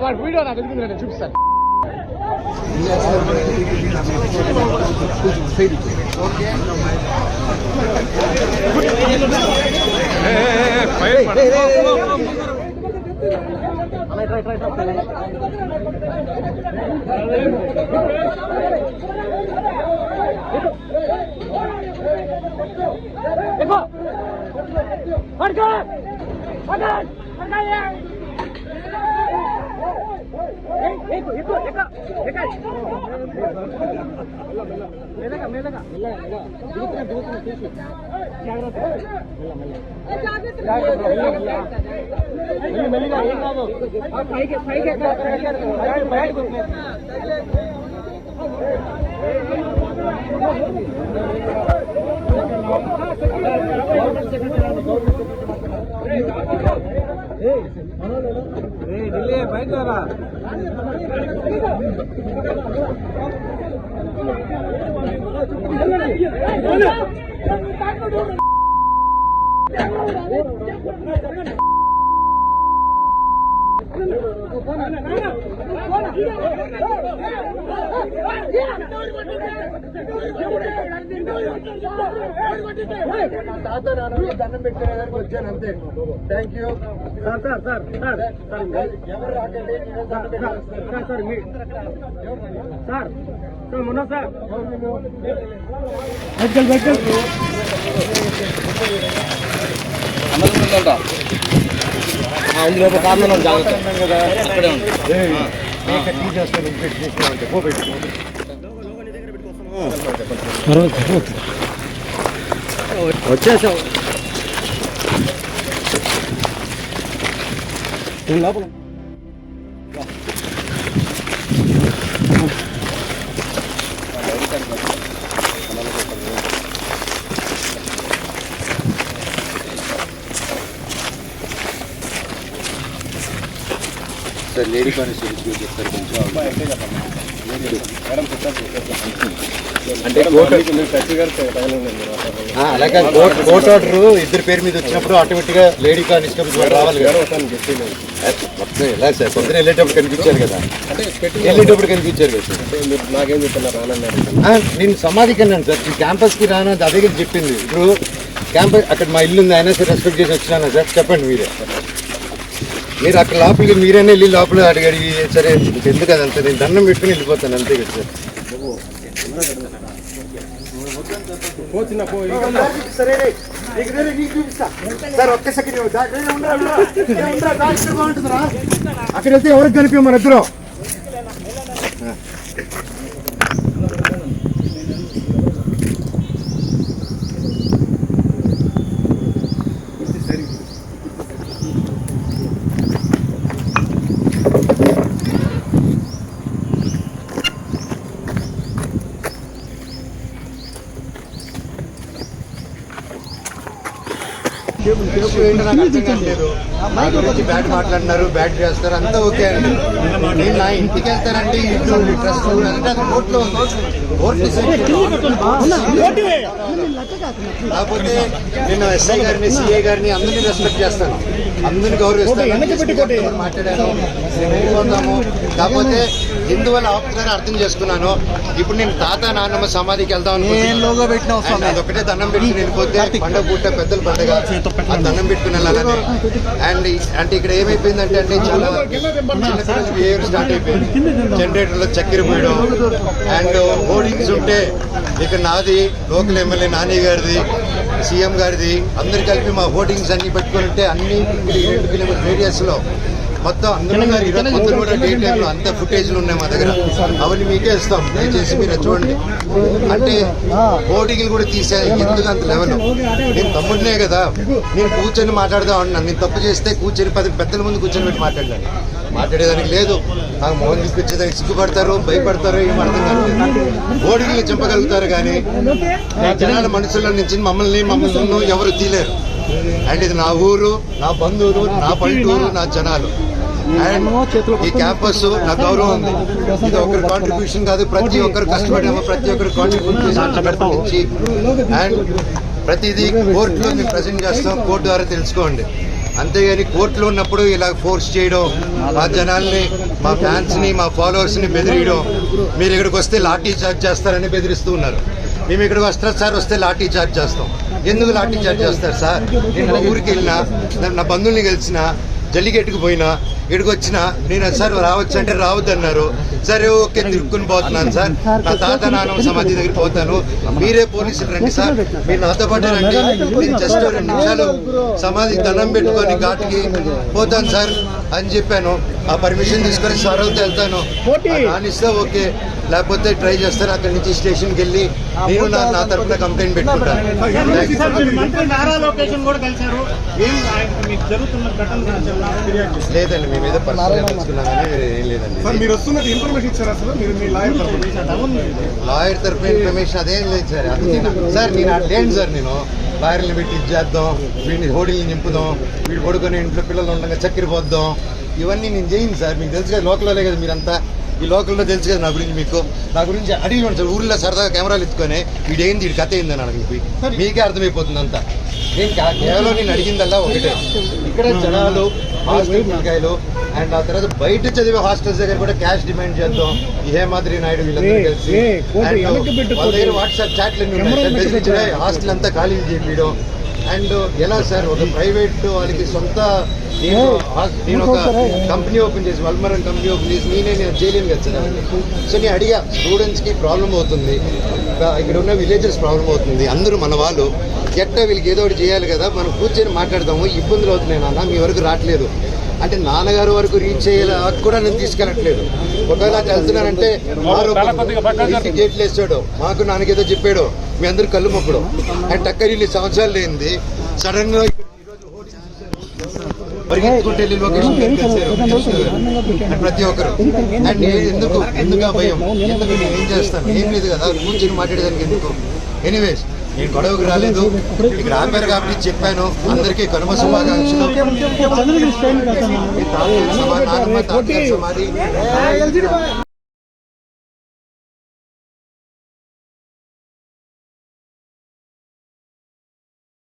వాడి వీడియో నాకు ఎందుకు చూపిస్తాను. దండం పెట్టుకునేదానికి వచ్చాను అంతే. థ్యాంక్ యూ ఎవరు రాకండి. మొన్న సార్ అందులో కారణం జాగ్రత్త కదా అక్కడే వచ్చేసావు లోపల. సార్ లేడీ కానిస్టేబుల్ చెప్తారు కొంచెం అంటే అలాగే కోర్ట్ ఆర్డర్ ఇద్దరు పేరు మీద వచ్చినప్పుడు ఆటోమేటిక్గా లేడీ కానిస్టేబుల్ రావాలి కదా. ఎలా సార్ పొద్దున వెళ్ళేటప్పుడు కనిపించారు కదా, వెళ్ళేటప్పుడు కనిపించారు కదా సార్. మీరు నాకేం చెప్తున్నారు రానన్నారు. నేను సమాధికి అన్నాను సార్, ఈ క్యాంపస్కి రానది అదే చెప్పింది. ఇప్పుడు క్యాంపస్ అక్కడ మా ఇల్లు ఉంది, అయినా సార్ రెస్పెక్ట్ చేసి వచ్చినాను సార్. చెప్పండి మీరే, మీరు అక్కడ లోపలికి మీరైనా వెళ్ళి లోపల అడిగి సరే ఎందుకు అదంతా నేను దండం పెట్టుకుని వెళ్ళిపోతాను అంతే కదా సార్. సార్ ఒక్క సెకండ్ బాగుంటుందిరా, అక్కడ వెళ్తే ఎవరికి కనిపి మన ఇద్దరు. బ్యాడ్ మాట్లాడినారు, బ్యాడ్ చేస్తారు, అంతా ఓకే అండి. నేను నా ఇంటికి వెళ్తానంటే ఇంట్లో ట్రస్ట్ అంటే అది కోర్టులో ఉంది. కాకపోతే నేను ఎస్ఐ గారిని, సిఐ గారిని అందరినీ రెస్పెక్ట్ చేస్తాను, అందరిని గౌరవిస్తాను. మాట్లాడాను, వెళ్ళిపోతాము. కాకపోతే ఎందువల్ల ఆపుతున్నారని అర్థం చేసుకున్నాను. ఇప్పుడు నేను తాత నాన్నమ్మ సమాధికి వెళ్దాం అనుకుంటున్నాను. అదొకటే దండం పెట్టుకుని వెళ్ళిపోతే పండుగ పూట పెద్దల పండుగ దండం పెట్టుకుని వెళ్ళాలని. అండ్ అంటే ఇక్కడ ఏమైపోయిందంటే అంటే చాలా బిహేవియర్ స్టార్ట్ అయిపోయింది. జనరేటర్లో చక్కెర పోయడం అండ్ హోర్డింగ్స్ ఉంటే ఇక్కడ నాది, లోకల్ ఎమ్మెల్యే నాని గారిది, సీఎం గారిది అందరు కలిపి మా హోర్డింగ్స్ అన్ని పెట్టుకుని ఉంటే అన్ని 2 కిలోమీటర్ రేడియస్లో మొత్తం అందరూ మొత్తం కూడా డే టైంలో అంత ఫుటేజ్లు ఉన్నాయి మా దగ్గర. అవన్నీ మీకే ఇస్తాం, దయచేసి మీరు చూడండి. అంటే హోర్డింగ్లు కూడా తీసాయి. ఎందుకు అంత లెవెల్? నేను తమ్ముడినే కదా, నేను కూర్చొని మాట్లాడదాం అన్నాను. నేను తప్పు చేస్తే కూర్చొని 10 పెద్దల ముందు కూర్చొని పెట్టి మాట్లాడాను. మాట్లాడేదానికి లేదు, నాకు మోహన్ చూపించేదానికి సిగ్గుపడతారు, భయపడతారు, ఏం అర్థం కాదు. హోర్డింగ్లు చింపగలుగుతారు కానీ జనాల మనసులో నుంచి మమ్మల్ని ఎవరు తీలేరు. అండ్ ఇది నా ఊరు, నా బంధువులు, నా పల్లెటూరు, నా జనాలు. అండ్ ఈ క్యాంపస్ నా గౌరవం ఉంది. ఇది ఒకరి కాంట్రిబ్యూషన్ కాదు, ప్రతి ఒక్కరు కష్టపడాము, ప్రతి ఒక్కరు కాంట్రిబ్యూట్ చేసి అండ్ ప్రతిదీ కోర్టులో మేము ప్రజెంట్ చేస్తాం. కోర్టు ద్వారా తెలుసుకోండి. అంతేగాని కోర్టులో ఉన్నప్పుడు ఇలా ఫోర్స్ చేయడం, మా జనాల్ని, మా ఫ్యాన్స్ని, మా ఫాలోవర్స్ని బెదిరియడం, మీరు ఇక్కడికి వస్తే లాఠీ చార్జ్ చేస్తారని బెదిరిస్తూ ఉన్నారు. మేము ఇక్కడికి వస్తారు సార్, వస్తే లాఠీ చార్జ్ చేస్తాం. ఎందుకు లాఠీ చార్జ్ చేస్తారు సార్? నేను నా ఊరికి వెళ్ళినా, నా బంధువుల్ని కలిసిన, జల్లికెట్టుకు పోయినా, ఇక్కడికి వచ్చినా నేను సార్ రావచ్చు అంటే రావద్దు అన్నారు. సరే ఓకే, తిరుక్కుని పోతున్నాను సార్. నా తాత నాన్న సమాధి దగ్గరికి పోతాను, మీరే పోలీసులు రండి సార్, మీరు నాతో పాటు రండి, నేను జస్ట్ 2 నిమిషాలు సమాధి దండం పెట్టుకొని ఘాటుకి పోతాను సార్ అని చెప్పాను. ఆ పర్మిషన్ తీసుకొని సార్ అవుతే వెళ్తాను, రానిస్తే ఓకే, లేకపోతే ట్రై చేస్తాను. అక్కడి నుంచి స్టేషన్కి వెళ్ళి నేను నా తరఫున కంప్లైంట్ పెట్టుకుంటాను. లేదండి, మీ మీద పర్సనల్ తెలుసుకున్నాం కానీ వేరే ఏం లేదండి. లాయర్ తరఫున ఇన్ఫర్మేషన్ అదేం లేదు సార్. సార్ నేను అట్లేండి సార్, నేను లాయర్ని పెట్టి ఇచ్చేద్దాం, వీడిని హోడీని నింపుదాం, వీడు పడుకొని ఇంట్లో పిల్లలు ఉండగా చక్కెర పోద్దాం, ఇవన్నీ నేను చేయను సార్. మీకు తెలుసు కదా, లోకల్లో కదా మీరంతా, ఈ లోకల్లో తెలుసు కదా నా గురించి. మీకు నా గురించి అడిగిపోండి సార్. ఊళ్ళో సరదాగా కెమెరాలు ఎత్తుకొని వీడేంది, వీడి కథ ఏందని అడిగి మీకే అర్థమైపోతుంది అంతా. నేను కేవలం నేను అడిగిందల్లా ఒకటే, ఇక్కడ జనాలు హాస్టల్ పిల్లకాయలు అండ్ ఆ తర్వాత బయట చదివే హాస్టల్స్ దగ్గర కూడా క్యాష్ డిమాండ్ చేద్దాం. ఈ హేమాద్రి నాయుడు వీళ్ళందరూ కలిసి వాళ్ళ దగ్గర వాట్సాప్ చాట్లు ఉన్నాయి, హాస్టల్ అంతా ఖాళీ చేయడం. అండ్ ఎలా సార్, ఒక ప్రైవేట్ వాళ్ళకి సొంత, నేను ఒక కంపెనీ ఓపెన్ చేసి, వల్మరం కంపెనీ ఓపెన్ చేసి నేను చేయలేను కదా సార్. సో నేను అడిగా, స్టూడెంట్స్కి ప్రాబ్లం అవుతుంది, ఇక్కడ ఉన్న విలేజెస్ ప్రాబ్లం అవుతుంది, అందరూ మన వాళ్ళు, ఎట్టా వీళ్ళకి ఏదో ఒకటి చేయాలి కదా, మనం కూర్చొని మాట్లాడదాము, ఇబ్బందులు అవుతున్నాయి నాన్న, మీ వరకు రావట్లేదు అంటే నాన్నగారు వరకు రీచ్ అయ్యేలా కూడా నేను తీసుకెళ్ళట్లేదు. ఒకవేళ వెళ్తున్నానంటే గేట్లు వేసాడు, మాకు నాన్నకేదో చెప్పాడు, మీ అందరు కళ్ళు మొక్కడు అండ్ టక్కర్ 2 సంవత్సరాలు లేనిది సడన్ గా పరిగెత్తుకుంటే వెళ్ళి లొకేషన్ కలిసారు ప్రతి ఒక్కరు. అండ్ ఎందుకు భయం, ఎందుకు నేను ఏం చేస్తాను, ఏం లేదు కదా, కూర్చొని మాట్లాడేదానికి ఎందుకు. ఎనీవేస్ నేను గొడవకు రాలేదు, ఇక్కడ ఆపారు కాబట్టి చెప్పాను. అందరికీ కనుమ శుభాకాంక్షలు. సమాధి